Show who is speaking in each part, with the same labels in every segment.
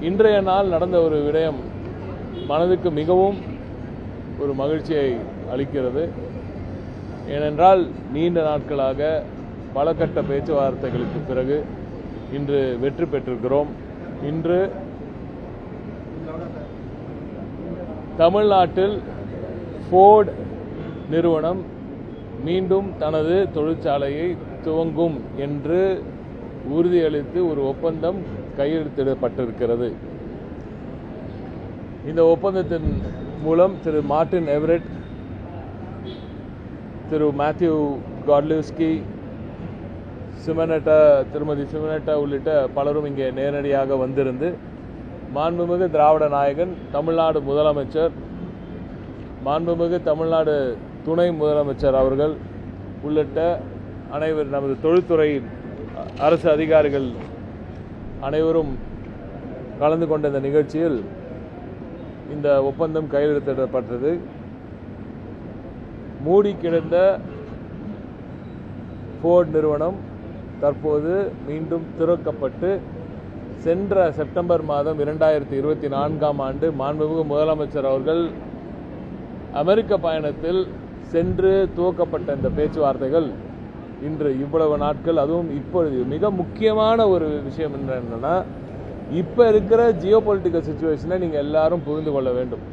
Speaker 1: இன்றைய நாள் நடந்த ஒரு விடயம் மனதுக்கு மிகவும் ஒரு மகிழ்ச்சியை அளிக்கிறது. ஏனென்றால் நீண்ட நாட்களாக பல கட்ட பேச்சுவார்த்தைகளுக்கு பிறகு இன்று வெற்றி பெற்றிருக்கிறோம். இன்று தமிழ்நாட்டில் ஃபோர்டு நிறுவனம் மீண்டும் தனது தொழிற்சாலையை துவங்கும் என்று உறுதியளித்து ஒரு ஒப்பந்தம் கையெழுத்திடப்பட்டிருக்கிறது. இந்த ஒப்பந்தத்தின் மூலம் திரு மார்டின் எவரெட், திரு மேத்யூ காட்லிவ்ஸ்கி, திருமதி சிமனேட்டா உள்ளிட்ட பலரும் இங்கே நேரடியாக வந்திருந்து மாண்புமிகு திராவிட நாயகன், தமிழ்நாடு முதலமைச்சர், மாண்புமிகு தமிழ்நாடு துணை முதலமைச்சர் அவர்கள் உள்ளிட்ட அனைவர் நமது தொழில்துறை அரசு அதிகாரிகள் அனைவரும் கலந்து கொண்ட இந்த நிகழ்ச்சியில் இந்த ஒப்பந்தம் கையெழுத்திடப்பட்டது. மூடி கிடந்த ஃபோர்டு நிறுவனம் தற்போது மீண்டும் திறக்கப்பட்டு சென்ற செப்டம்பர் மாதம் 2024ஆம் ஆண்டு மாண்புமிகு முதலமைச்சர் அவர்கள் அமெரிக்க பயணத்தில் சென்று துவக்கப்பட்ட இந்த பேச்சுவார்த்தைகள் இன்று இவ்வளவு நாட்கள், அதுவும் இப்பொழுது மிக முக்கியமான ஒரு விஷயம் என்னன்னா, இப்போ இருக்கிற ஜியோ பொலிட்டிக்கல் சிச்சுவேஷனை நீங்கள் எல்லாரும் புரிந்து கொள்ள வேண்டும்.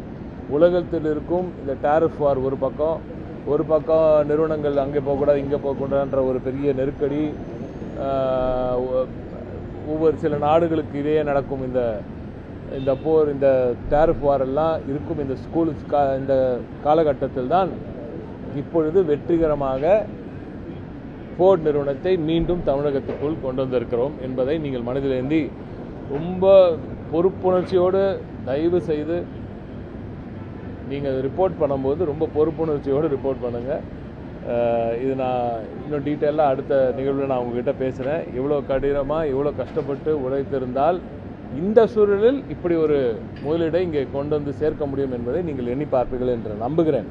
Speaker 1: உலகத்தில் இருக்கும் இந்த டேரிஃப் வார் ஒரு பக்கம் நிறுவனங்கள் அங்கே போகக்கூடாது இங்கே போகக்கூடாதுன்ற ஒரு பெரிய நெருக்கடி, ஒவ்வொரு சில நாடுகளுக்கு இடையே நடக்கும் இந்த போர், இந்த டேரிஃப் வார் எல்லாம் இருக்கும் இந்த காலகட்டத்தில் தான் இப்பொழுது வெற்றிகரமாக ஃபோர்டு நிறுவனத்தை மீண்டும் தமிழகத்துக்குள் கொண்டு வந்திருக்கிறோம் என்பதை நீங்கள் மனதில் ஏந்தி ரொம்ப பொறுப்புணர்ச்சியோடு தயவு செய்து நீங்கள் ரிப்போர்ட் பண்ணும்போது ரொம்ப பொறுப்புணர்ச்சியோடு ரிப்போர்ட் பண்ணுங்கள். இது நான் இன்னும் டீட்டெயிலாக அடுத்த நிகழ்வில் நான் உங்ககிட்ட பேசுகிறேன். எவ்வளோ கடினமாக எவ்வளோ கஷ்டப்பட்டு உழைத்திருந்தால் இந்த சூழலில் இப்படி ஒரு முதலீடை இங்கே கொண்டு வந்து சேர்க்க முடியும் என்பதை நீங்கள் எண்ணி பார்ப்பீர்கள் என்று நம்புகிறேன்.